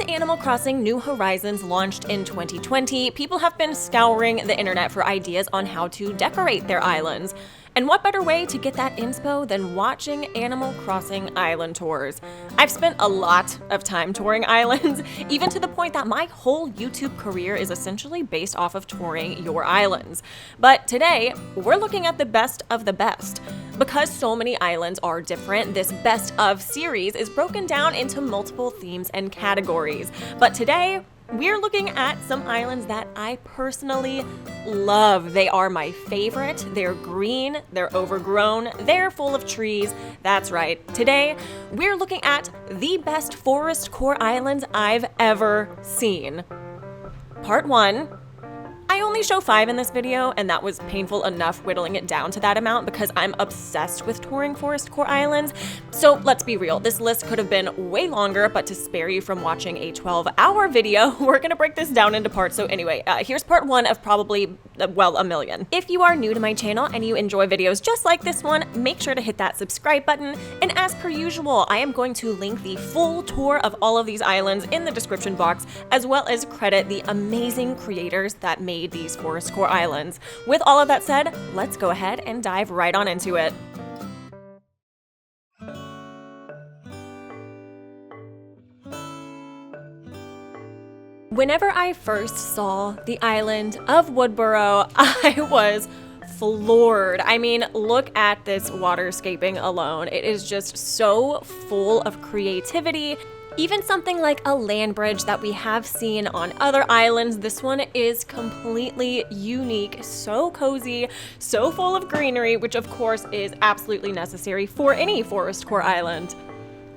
Since Animal Crossing New Horizons launched in 2020, people have been scouring the internet for ideas on how to decorate their islands. And what better way to get that inspo than watching Animal Crossing island tours? I've spent a lot of time touring islands, even to the point that my whole YouTube career is essentially based off of touring your islands. But today, we're looking at the best of the best. Because so many islands are different, this best of series is broken down into multiple themes and categories. But today, we're looking at some islands that I personally love. They are my favorite. They're green, they're overgrown, they're full of trees. That's right. Today, we're looking at the best Forestcore islands I've ever seen. Part 1. I only show 5 in this video, and that was painful enough whittling it down to that amount because I'm obsessed with touring Forestcore Islands. So let's be real, this list could have been way longer, but to spare you from watching a 12-hour video, we're gonna break this down into parts. So anyway, here's part 1 of probably, well, a million. If you are new to my channel and you enjoy videos just like this one, make sure to hit that subscribe button. And as per usual, I am going to link the full tour of all of these islands in the description box, as well as credit the amazing creators that made these Forestcore Islands. With all of that said, let's go ahead and dive right on into it. Whenever I first saw the island of Woodborough, I was floored. I mean, look at this waterscaping alone. It is just so full of creativity. Even something like a land bridge that we have seen on other islands, this one is completely unique, so cozy, so full of greenery, which of course is absolutely necessary for any Forestcore island.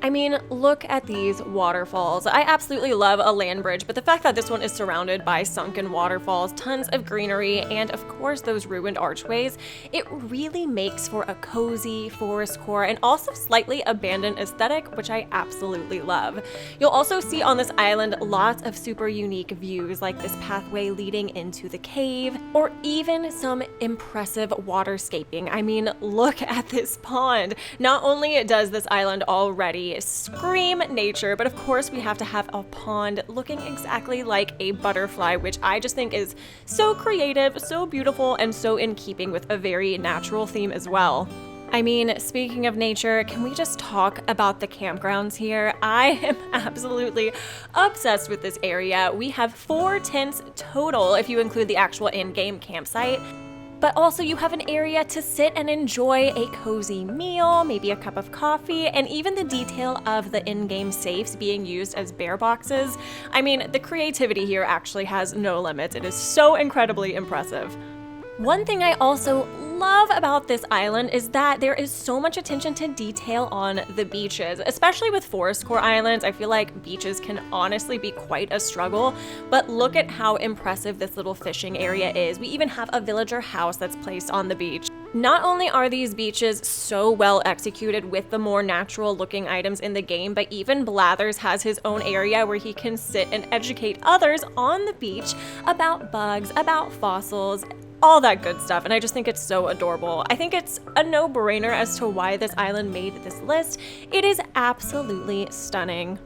I mean, look at these waterfalls. I absolutely love a land bridge, but the fact that this one is surrounded by sunken waterfalls, tons of greenery, and of course those ruined archways, it really makes for a cozy Forestcore and also slightly abandoned aesthetic, which I absolutely love. You'll also see on this island lots of super unique views, like this pathway leading into the cave, or even some impressive waterscaping. I mean, look at this pond. Not only does this island already scream nature, but of course we have to have a pond looking exactly like a butterfly, which I just think is so creative, so beautiful, and so in keeping with a very natural theme as well. I mean, speaking of nature, can we just talk about the campgrounds here? I am absolutely obsessed with this area. We have 4 tents total if you include the actual in-game campsite. But also you have an area to sit and enjoy a cozy meal, maybe a cup of coffee, and even the detail of the in-game safes being used as bear boxes. I mean, the creativity here actually has no limits. It is so incredibly impressive. One thing I also love about this island is that there is so much attention to detail on the beaches, especially with Forestcore Islands. I feel like beaches can honestly be quite a struggle, but look at how impressive this little fishing area is. We even have a villager house that's placed on the beach. Not only are these beaches so well executed with the more natural looking items in the game, but even Blathers has his own area where he can sit and educate others on the beach about bugs, about fossils, all that good stuff, and I just think it's so adorable. I think it's a no-brainer as to why this island made this list. It is absolutely stunning.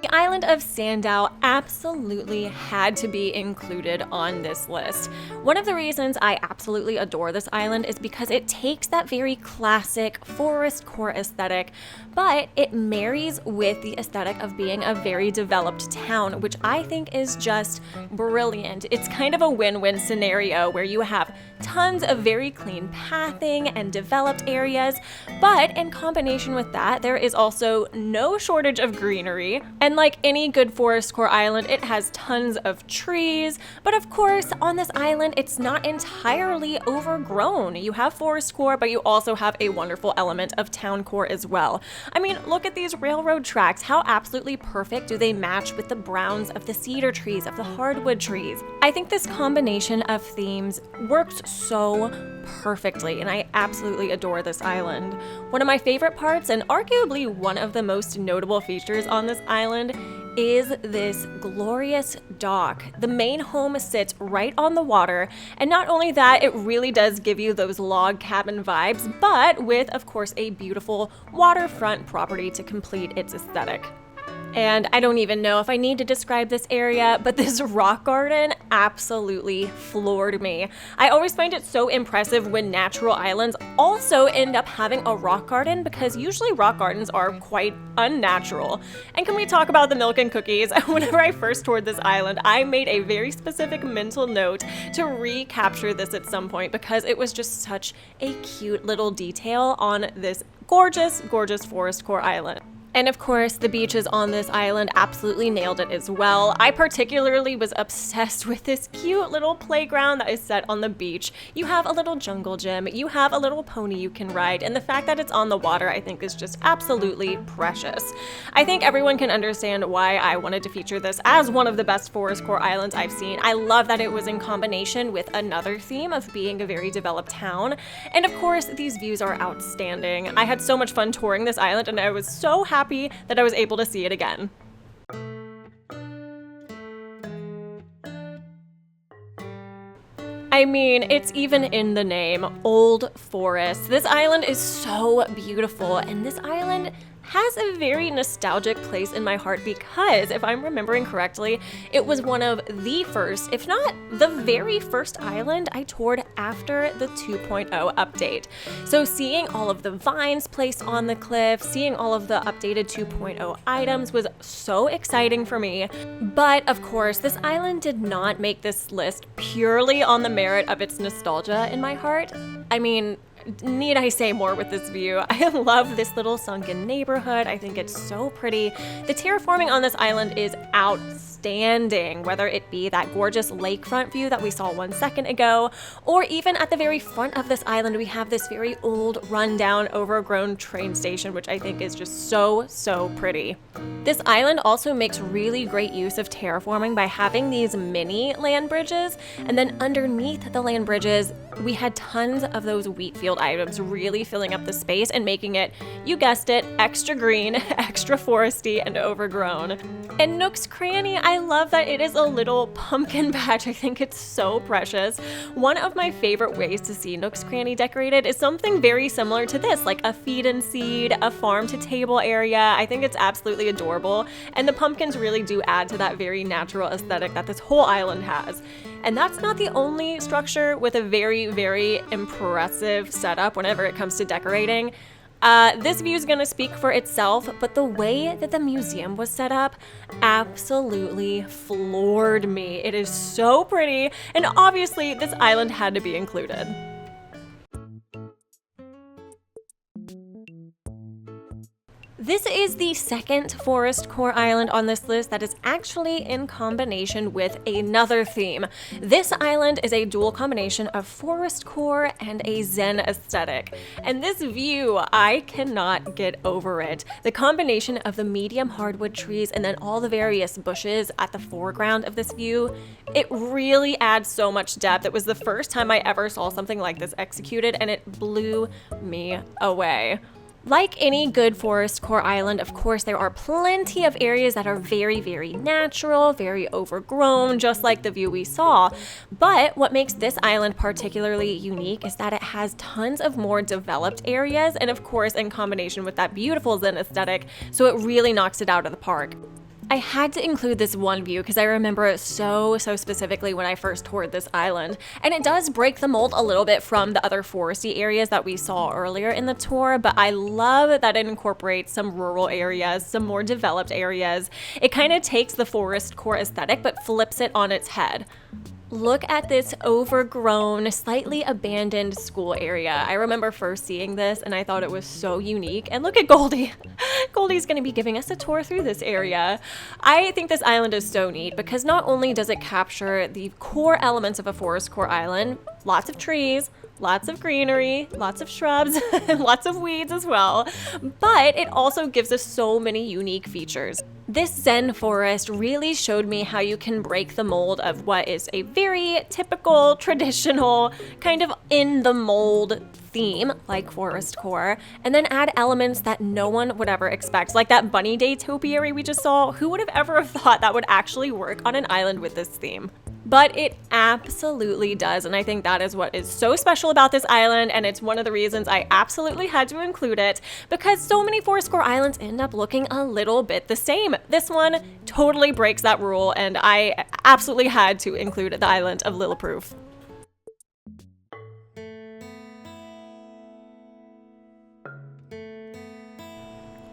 The island of Sandow absolutely had to be included on this list. One of the reasons I absolutely adore this island is because it takes that very classic Forestcore aesthetic, but it marries with the aesthetic of being a very developed town, which I think is just brilliant. It's kind of a win-win scenario where you have tons of very clean pathing and developed areas, but in combination with that, there is also no shortage of greenery. And like any good Forestcore island, it has tons of trees, but of course on this island it's not entirely overgrown. You have Forestcore, but you also have a wonderful element of town core as well. I mean, look at these railroad tracks. How absolutely perfect do they match with the browns of the cedar trees, of the hardwood trees? I think this combination of themes works so perfectly, and I absolutely adore this island. One of my favorite parts, and arguably one of the most notable features on this island, is this glorious dock. The main home sits right on the water, and not only that, it really does give you those log cabin vibes, but with, of course, a beautiful waterfront property to complete its aesthetic. And I don't even know if I need to describe this area, but this rock garden absolutely floored me. I always find it so impressive when natural islands also end up having a rock garden, because usually rock gardens are quite unnatural. And can we talk about the milk and cookies? Whenever I first toured this island, I made a very specific mental note to recapture this at some point, because it was just such a cute little detail on this gorgeous, gorgeous Forestcore Island. And of course, the beaches on this island absolutely nailed it as well. I particularly was obsessed with this cute little playground that is set on the beach. You have a little jungle gym, you have a little pony you can ride, and the fact that it's on the water I think is just absolutely precious. I think everyone can understand why I wanted to feature this as one of the best Forestcore Islands I've seen. I love that it was in combination with another theme of being a very developed town. And of course, these views are outstanding. I had so much fun touring this island, and I was so happy that I was able to see it again. I mean, it's even in the name, Old Forest. This island is so beautiful, and this island has a very nostalgic place in my heart because, if I'm remembering correctly, it was one of the first, if not the very first island I toured after the 2.0 update. So seeing all of the vines placed on the cliff, seeing all of the updated 2.0 items was so exciting for me. But of course, this island did not make this list purely on the merit of its nostalgia in my heart. I mean, need I say more with this view? I love this little sunken neighborhood. I think it's so pretty. The terraforming on this island is outstanding, whether it be that gorgeous lakefront view that we saw 1 second ago, or even at the very front of this island, we have this very old, rundown, overgrown train station, which I think is just so, so pretty. This island also makes really great use of terraforming by having these mini land bridges, and then underneath the land bridges, we had tons of those wheat field items, really filling up the space and making it, you guessed it, extra green, extra foresty, and overgrown. And Nook's Cranny, I love that it is a little pumpkin patch. I think it's so precious. One of my favorite ways to see Nook's Cranny decorated is something very similar to this, like a feed and seed, a farm to table area. I think it's absolutely adorable, and the pumpkins really do add to that very natural aesthetic that this whole island has. And that's not the only structure with a very, very impressive setup whenever it comes to decorating. This view is gonna speak for itself, but the way that the museum was set up absolutely floored me. It is so pretty, and obviously this island had to be included. This is the second Forestcore Island on this list that is actually in combination with another theme. This island is a dual combination of Forestcore and a Zen aesthetic. And this view, I cannot get over it. The combination of the medium hardwood trees and then all the various bushes at the foreground of this view, it really adds so much depth. It was the first time I ever saw something like this executed, and it blew me away. Like any good Forestcore island, of course, there are plenty of areas that are very, very natural, very overgrown, just like the view we saw. But what makes this island particularly unique is that it has tons of more developed areas, and of course, in combination with that beautiful Zen aesthetic, so it really knocks it out of the park. I had to include this one view because I remember it so specifically when I first toured this island, and it does break the mold a little bit from the other foresty areas that we saw earlier in the tour, but I love that it incorporates some rural areas, some more developed areas. It kind of takes the Forestcore aesthetic but flips it on its head. Look at this overgrown, slightly abandoned school area. I remember first seeing this and I thought it was so unique. And look at Goldie. Goldie's gonna be giving us a tour through this area. I think this island is so neat because not only does it capture the core elements of a Forestcore island, lots of trees, lots of greenery, lots of shrubs, and lots of weeds as well, but it also gives us so many unique features. This Zen Forest really showed me how you can break the mold of what is a very typical, traditional, kind of in the mold theme, like Forestcore, and then add elements that no one would ever expect, like that bunny day topiary we just saw. Who would have ever thought that would actually work on an island with this theme? But it absolutely does, and I think that is what is so special about this island, and it's one of the reasons I absolutely had to include it, because so many Forestcore Islands end up looking a little bit the same. This one totally breaks that rule, and I absolutely had to include the island of Lilliput.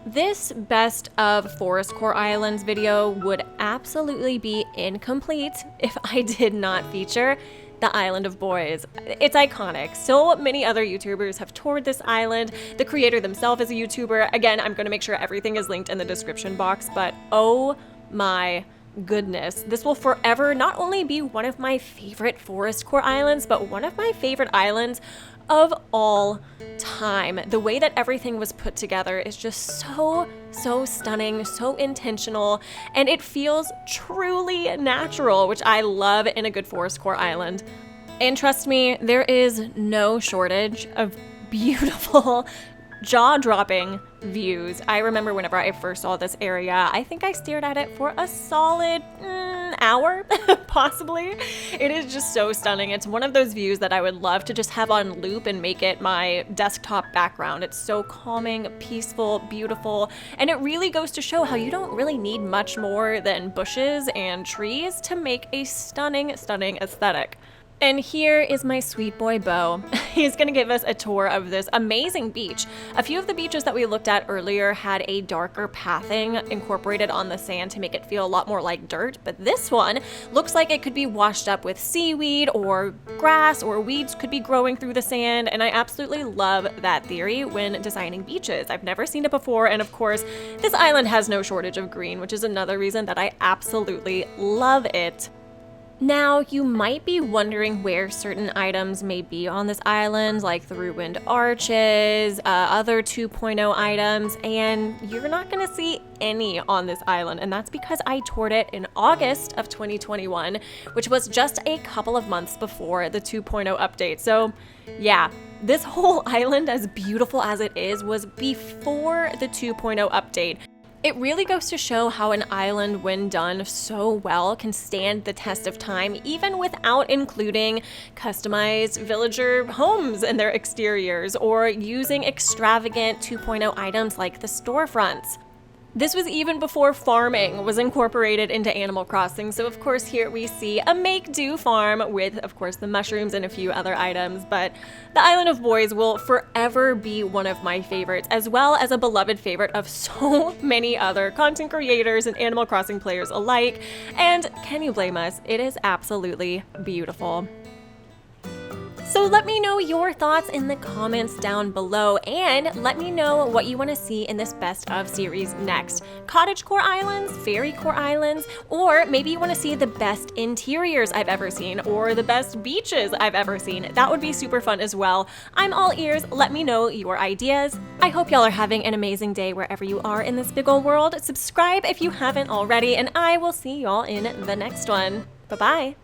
This best of Forestcore Islands video would absolutely be incomplete if I did not feature the Island of Boys. It's iconic. So many other YouTubers have toured this island. The creator themselves is a YouTuber. Again, I'm going to make sure everything is linked in the description box, but oh my goodness, this will forever not only be one of my favorite Forestcore Islands, but one of my favorite islands of all time. The way that everything was put together is just so stunning, so intentional, and it feels truly natural, which I love in a good Forestcore island. And trust me, there is no shortage of beautiful, jaw-dropping views. I remember whenever I first saw this area, I think I stared at it for a solid hour, possibly. It is just so stunning. It's one of those views that I would love to just have on loop and make it my desktop background. It's so calming, peaceful, beautiful, and it really goes to show how you don't really need much more than bushes and trees to make a stunning aesthetic. And here is my sweet boy Bo. He's gonna give us a tour of this amazing beach. A few of the beaches that we looked at earlier had a darker pathing incorporated on the sand to make it feel a lot more like dirt, but this one looks like it could be washed up with seaweed or grass, or weeds could be growing through the sand, and I absolutely love that theory when designing beaches. I've never seen it before, and of course, this island has no shortage of green, which is another reason that I absolutely love it. Now, you might be wondering where certain items may be on this island, like the ruined arches, other 2.0 items, and you're not gonna see any on this island, and that's because I toured it in August of 2021, which was just a couple of months before the 2.0 update. So yeah, this whole island, as beautiful as it is, was before the 2.0 update. It really goes to show how an island, when done so well, can stand the test of time, even without including customized villager homes and their exteriors, or using extravagant 2.0 items like the storefronts. This was even before farming was incorporated into Animal Crossing, so of course here we see a make-do farm with, of course, the mushrooms and a few other items, but the Island of Boys will forever be one of my favorites, as well as a beloved favorite of so many other content creators and Animal Crossing players alike, and can you blame us? It is absolutely beautiful. So let me know your thoughts in the comments down below, and let me know what you want to see in this best of series next. Cottagecore Islands, Fairycore Islands, or maybe you want to see the best interiors I've ever seen, or the best beaches I've ever seen. That would be super fun as well. I'm all ears. Let me know your ideas. I hope y'all are having an amazing day wherever you are in this big ol' world. Subscribe if you haven't already, and I will see y'all in the next one. Bye-bye.